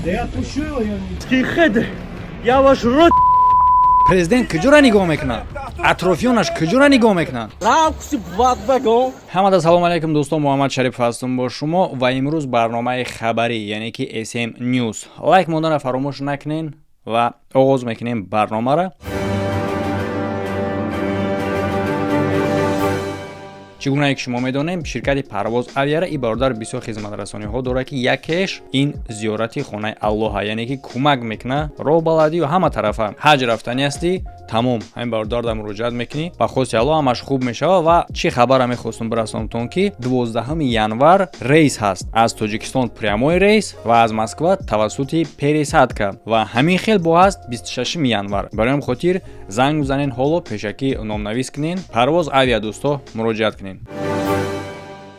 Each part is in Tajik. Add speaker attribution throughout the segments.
Speaker 1: Да я отпущу его, я не...
Speaker 2: Тихо, я ваш рот. Президент куҷора нигоҳ мекунад? Атрофиёнаш куҷора нигоҳ мекунанд? ҳамада салом алейкум дӯстон, муҳаммад шариф ҳастам бо шумо ва имрӯз барномаи хабарӣ яъне ки SM News. Лайк монданро фаромӯш накунен ва оғоз мекунем барномаро. чӣ гуна ки шумо медонем, ширкати парвоз авиара и бародар бисёр хизматрасониҳо дорад ки якеш ин зиёрати хонаи Аллоҳа, яъне ки кӯмак мекуна роҳбаладию ҳама тарафа. ҳаҷ рафтани ҳастӣ, тамом ҳамин бародарда муроҷиат мекунӣ, ба хости Аллоҳ ҳамаш хуб мешава. ва чӣ хабара мехостум бирасонтон ки 12 январ рейс ҳаст аз Тоҷикистон, прямой рейс ва аз Москва тавассути пересадка ва ҳамин хел бо ҳаст 26 январ. барои ҳам хотир занг бизанен, ҳоло пешакӣ номнавис кунен, парвоз авиа дӯсто муроҷиат кунен.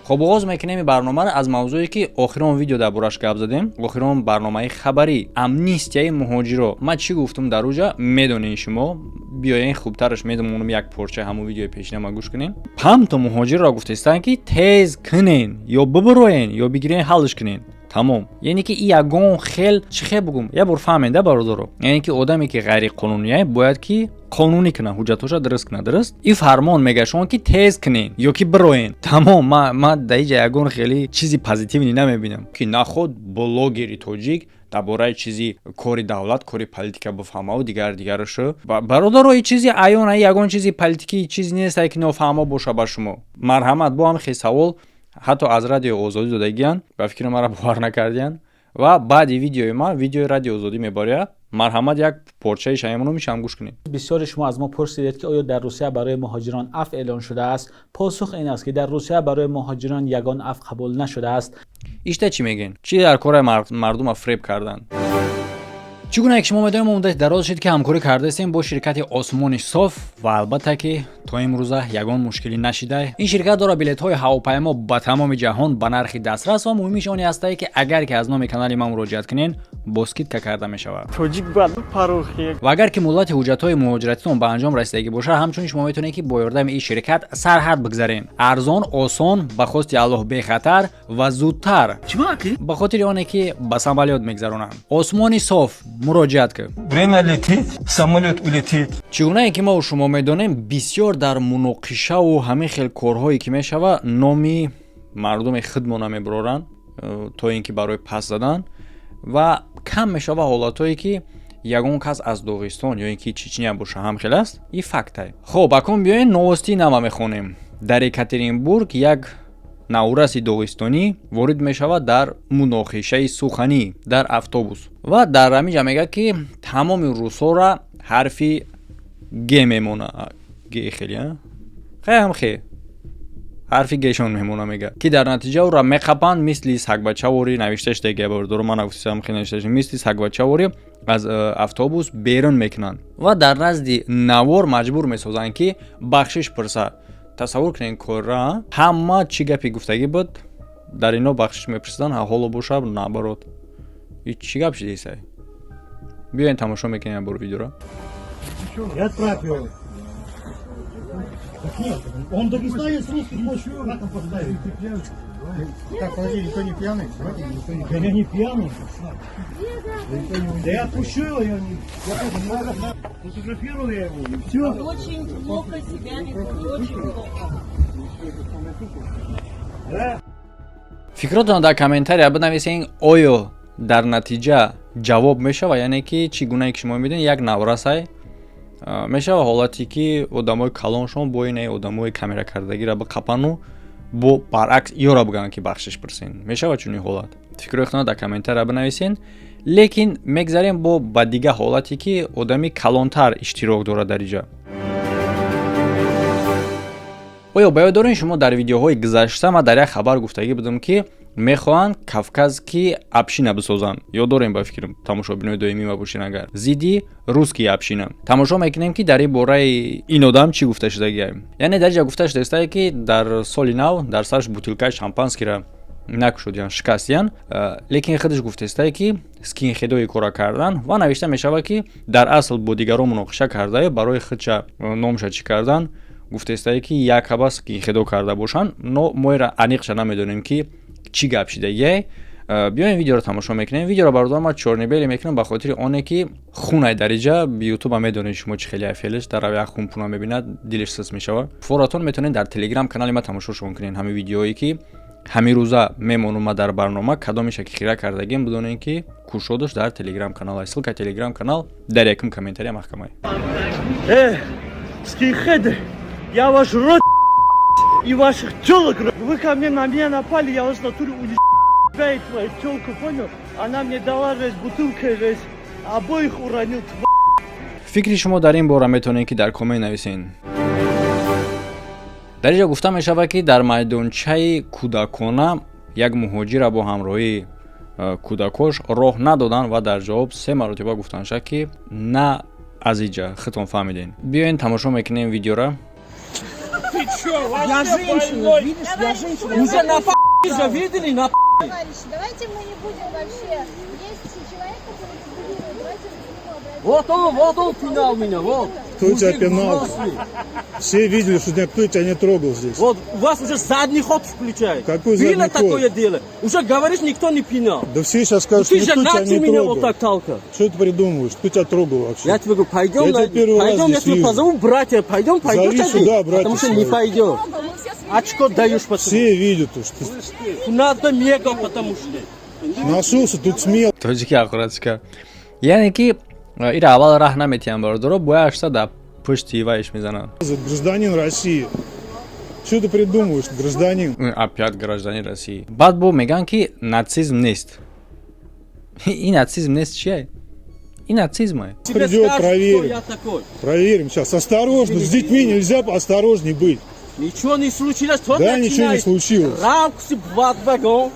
Speaker 2: خب آغاز میکنیم برنامه را از موضوعی که آخران ویدیو در بورش گپ زدیم، آخران برنامه خبری امنیستیای مهاجرا. من چی گفتم در اونجا میدونین شما، بیاین خوبترش میدونم یک پارچه همون ویدیو پیشین ما گوش کنین. 5 تا مهاجر را گفتستن که تیز کنین یا ببروین یا بگیرین حلش کنین. تمام. یعنی که این یگان خیل چه بگم یا بر فهمنده برادرو، یعنی که آدمی که غیر قانونیه باید که قانونی کنه، حجتش درست کنه. درست این فرمان میگه شما که تیز کنین یا که بروین. تمام. ما در اینجا یگان خیلی چیزی پوزیتیوی نمیبینم که نخود بلاگری توجیک درباره چیزی کاری دولت، کاری پلیتیکا بفهمه و دیگرشو. برادرو این چیزی عیان یگان چیزی پلیتیکی چیزی نیست که نفهمه باشه با شما. مرحمت با هم خیلی سوال حتی از رادیو آزادی دادگیان به فکر مرا باور نکردین و بعد ویدیوی ما ویدیو رادیو آزادی میباره. مرحمت یک پارچه شایمونو میشم گوش کنید.
Speaker 3: بسیار شما از ما پرسیدید که آیا در روسیه برای مهاجران عفو اعلان شده است؟ پاسخ این است که در روسیه برای مهاجران یگان عفو قبول نشده است.
Speaker 2: ایشته چی میگین؟ چی در کار مردم فریب کردن؟ چگونه که شما میدونید ما مدت دراز شد که همکاری کرده هستیم با شرکت آسمان صاف و البته که تا امروزه یگان مشکلی نشده. این شرکت داره بلیط های هواپیما به تمام جهان به نرخ دسترس و مهمش آن است که اگر که از نام کانال ما مراجعه کنین باسکیت که کرده می شود. و اگر که مدت حجت های مهاجرتتون به انجام رسیدگی باشه، همچنین شما میتونید که با یاردم این شرکت سرحد بگذارین. ارزان، آسان، به خواست الله بی خطر و زودتر. به خاطر آنه که به سمالیات میگذرونن. آسمان صاف مراجعت کن.
Speaker 4: Время летит, самолет улетит.
Speaker 2: چگونه که ما و شما میدونیم بسیار در مناقشه و همه خیل کارهایی که میشوه نامی مردم خودمون میبرارن تا اینکه برای پس زدن و کم میشوه حالاتایی که یگان کس از داغستان یا اینکه چچنیا باشه هم خیلی است. این فکته. خب اکن بیاین نوستی نما میخونیم. در یکاترینبورگ یک نورسی داغستانی وارد میشود در مناقشه سخنی در اتوبوس و در همینجا میگه که تمام روسا را حرفی گ میمونه. گ خیلی هم خیلی حرفی گشون میمونه. میگه که در نتیجه او را میخپن مثل سگ بچه‌واری نوشتهش دیگه بردار من گفتم خیلی نوشتهش مثل سگ بچه‌واری از اتوبوس بیرون میکنن و در نزد نوار مجبور میسازن که بخشش پرسه. تصور کنین کورا همه چی گپی گفتگی بود در اینا بخشش میپرسیدن حالا باشه نبرات این چی گپ شده ایسای. بیاین تماشا میکنیم برو ویدیو را.
Speaker 1: Я отправил. Так нет, он дагестанец русский, хочешь, как он поставить? Так, подожди, никто не пьяный? Да я не пьяный. Да я отпущу его, я не... Фотографировал я его, и все.
Speaker 5: Очень плохо себя ведут, очень плохо.
Speaker 1: Да?
Speaker 2: فکراتون در کامنتاری بنویسین آیا در نتیجه جواب میشه و یعنی که چگونه که شما میدین یک نورسای میشه و حالتی که آدمای کلانشون با این آدمای کامera کردگی را بقپنو با برعکس یا را بگن که بخشش پرسین میشه و چونی حالت فکراتون در کامنتاری بنویسین. لیکن میگذاریم با دیگه حالتی که آدمی کلانتر اشتراک داره در اینجا. آیا باید دارین شما در ویدیوهای گذشته ما در یک خبر گفتگی بودم که میخوان کافکاز کی ابشینه بسازن. یا داریم با فکرم تماشابینای دائمی ما باشین اگر زیدی روسکی ابشینه تماشا میکنیم که در این باره این آدم چی گفته شده. یعنی در اینجا گفته شده است که در سال نو در سرش بوتلکای شامپانسکی را نکشودن شکستیان، لیکن خودش گفته است که سکین خدای کارا کردن و نوشته میشه که در اصل با دیگران مناقشه کرده برای خودش نامش چی کردن. گفته است که یک حبس که خدا کرده باشن ما را انیقش نمیدونیم که چی گپ شده. بیاین ویدیو رو تماشا میکنین. ویدیو رو برادر ما چورنیبلی میکنم به خاطر اونه که خونه درجه به یوتیوب هم میدونید شما چه خیلی افیلش در روی خون پونا میبیند دلش سوز میشه. فوراتون میتونین در تلگرام کانال ما تماشاش کنین همین ویدیویی که همین روزا میمونم ما در برنامه کدامش که خیره کردگیم بدون اینکه کورشودش در تلگرام کانال ссылка تلگرام کانال در яким комментария محکمه.
Speaker 1: Скинхеды, я ваш рот и ваших телок. Вы ко мне на меня напали, я вас в натуре уничтожаю твою телку, понял? Она мне дала жесть бутылкой жесть, обоих уронил.
Speaker 2: فکری شما در این باره میتونین که در کامنت نویسین. در اینجا گفتم میشه که در میدانچه کودکانه یک مهاجر با همراهی کودکاش راه ندادن و در جواب 3 مرتبه گفتن که نه از اینجا خودتون فهمیدین. بیاین تماشا میکنین ویدیو را.
Speaker 1: Я женщина, видишь, я женщина. Уже на же видели, на
Speaker 6: Товарищи, давайте мы не будем вообще. Есть человек, который регулирует. Давайте к нему обратимся.
Speaker 1: Вот он пинал меня, вот.
Speaker 7: Кто тебя пинал? Все видели, что никто тебя не трогал здесь.
Speaker 1: Вот у вас уже задний ход включает.
Speaker 7: Какой
Speaker 1: Было
Speaker 7: задний ход?
Speaker 1: такое дело. Уже говоришь, никто не пинал.
Speaker 7: Да все сейчас скажут, что
Speaker 1: Ты же
Speaker 7: никто тебя
Speaker 1: нахуй
Speaker 7: не
Speaker 1: меня
Speaker 7: трогал.
Speaker 1: вот так толкал.
Speaker 7: Что ты придумываешь? Кто тебя трогал вообще?
Speaker 1: Я тебе говорю, пойдем,
Speaker 7: Я тебя первый раз
Speaker 1: пойдем, я
Speaker 7: здесь
Speaker 1: тебя
Speaker 7: вижу.
Speaker 1: позову, братья, пойдем,
Speaker 7: Зови сюда, братья
Speaker 1: потому что
Speaker 7: своих.
Speaker 1: не пойдем. Очко даешь, пацан.
Speaker 7: Все видят, что ты
Speaker 1: Надо мега, потому что.
Speaker 7: нашелся тут смел.
Speaker 2: توجیه آخراتش یعنی که این اول راه نمیتیم برادر باید در پشت تیوایش میزنن.
Speaker 7: Гражданин России. Что ты придумываешь, гражданин?
Speaker 2: опять гражданин России. بعد بو میگن که ناتسیسم نیست. این ناتسیسم نیست چیه؟ این ناتسیسمه.
Speaker 1: Тебе
Speaker 7: Придет,
Speaker 1: скажут, кто
Speaker 7: проверим.
Speaker 1: я такой.
Speaker 7: Проверим сейчас. Осторожно, с детьми нельзя поосторожней быть.
Speaker 1: Ничего не случилось, кто
Speaker 7: Да, ничего не случилось.
Speaker 1: Рамку в вагон.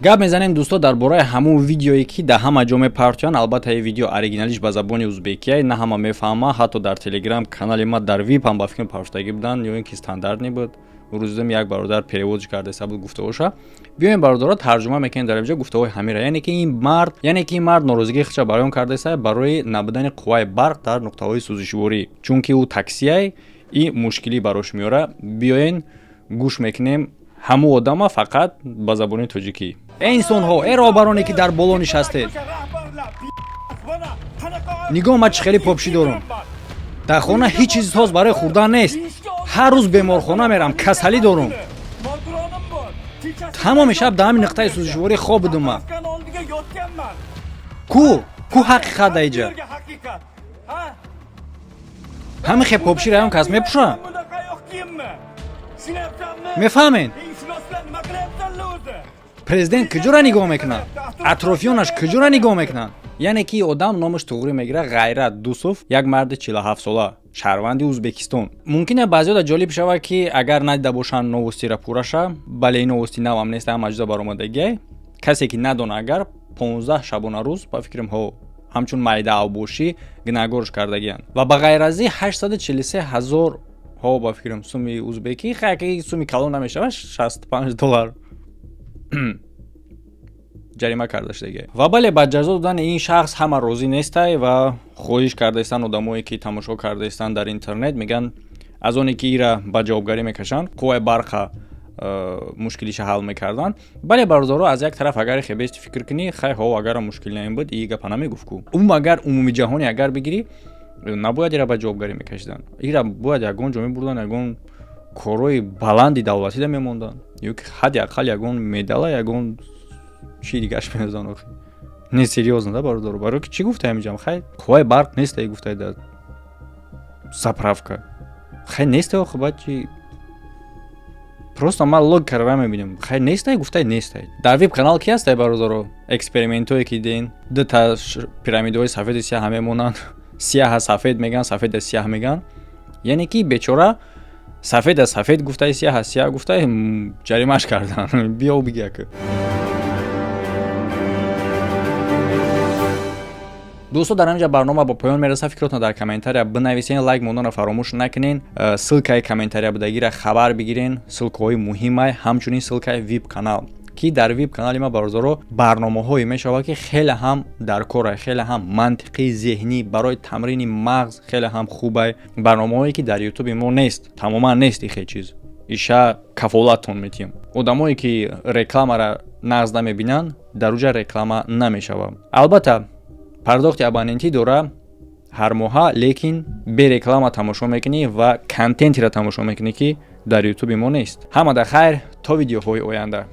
Speaker 2: гап мезанем дӯсто дар бораи ҳамун видеое ки дар ҳама ҷо мепартоянд. албатта ин видео оригиналиш ба забони ӯзбекия на ҳама мефаҳма. ҳатто дар телеграм канали ма дар вип ҳам ба фикр пафтагӣ буданд ё ин ки стандарт небуд. рӯзидам як бародар переводш кардаиста буд гуфтаоша. биёем бародаро тарҷума мекунем дар инҷо гуфтаҳои ҳамира. яъне ки ин мард норозигии худша баён кардаиста барои набудани қувваи барқ дар нуқтаҳои сӯзишворӣ. чунки ӯ таксияй ин мушкилӣ барош меёра. биёен гӯш мекунем ҳамун одама фақат ба забони тоҷикӣ. инсонҳо э роҳбароне ки дар боло нишастед, нигоҳ ма чӣ хеле попшӣ дорам. дар хона ҳеҷ чизи тоз барои хӯрдан нест. ҳар рӯз беморхона мерам, касалӣ дорам. тамоми шаб дар ҳамин нуқтаи сӯзишворӣ хоб будам ман. ку ҳақиқат дар инҷа. ҳамин хел попшӣ раён кас мепӯшанд. мефаҳмед? президент куҷора нигоҳ мекунад? атрофиёнаш куҷора нигоҳ мекунанд? яъне ки одам номаш туғри мегира ғайрат дусуф, як марди 47 сола, шаҳрванди ӯзбекистон. мумкин аст баъзеҳода ҷолиб шавад ки агар надида бошанд новостиро пурраша, бале ин новости навам нест, ҳам аҷзо баромадагиай. касе ки надона агар 15 шабона рӯз ба фикрам ҳо ҳамчун майда авбошӣ гуногорш кардагиянд ва ба ғайр аз ин 843 000 ҳо ба фикрам суми ӯзбекӣ хаяки суми калон намешавад $65 ҷарима карда шудагиай. ва бале ба ҷазо додани ин шахс ҳама розӣ нестай ва хоҳиш кардаистанд одамое ки тамошо кардаистанд дар интернет меган аз оне ки ира ба ҷавобгарӣ мекашанд қувваи барқа мушкилиша ҳал мекарданд. бале бародаро аз як тараф агар хебести фикр кунӣ хай ҳо агар мушкил наин буд и гапа намегуфтку. агар умуми ҷаҳоне агар бигирӣ набояд ира ба ҷавобгарӣ мекашиданд. ира бояд ягон ҷо мебурданд, ягон корои баланди давлатида мемонданд ё ки ҳадди ақал ягон медала, ягон чӣ дигаш мезан. охи не серьёзно да бародаро. барои ки чӣ гуфтаем инҷам? хай қувваи барқ нестай гуфтаи да заправка. хай нестай охи баъд чӣ? просто ман логикаро мебинем. хай нестай гуфтай нестай. дар веб канал ки ҳастай бародаро? экспериментое ки ден дута пирамидаҳои сафеду сиёҳ мемонанд. сиёҳа сафед меган, сафеда сиёҳ меган. яъне ки бечора сафеда сафед гуфтай, сиёҳа сиёҳ гуфтай ҷаримаш кардан. биё бигӯя ки дӯсто дар ҳаминҷа барнома ба поён мераса. фикротон дар комментария бинависен, лайк монданро фаромӯш накунен. ссылкаи комментария будагиро хабар бигирен. ссылкаҳои муҳимай, ҳамчунин ссылкаи вип канал ки дар вип канали ма бародаро барномаҳое мешавад ки хеле ҳам дар кора, хеле ҳам мантиқи зеҳнӣ барои тамрини мағз хеле ҳам хубай. барномаҳое ки дар ютуби мо нест, тамоман нест. ин хел чиз иша кафолаттон метиҳем. Одамое ки рекламаро нағз намебинанд, дар уҷа реклама намешавад. Албатта, пардохти абонентӣ дора ҳар моҳа, лекин бе реклама тамошо мекунӣ ва контентиро тамошо мекунӣ, ки дар ютуби мо нест. Ҳамада хайр, то видеоҳои оянда.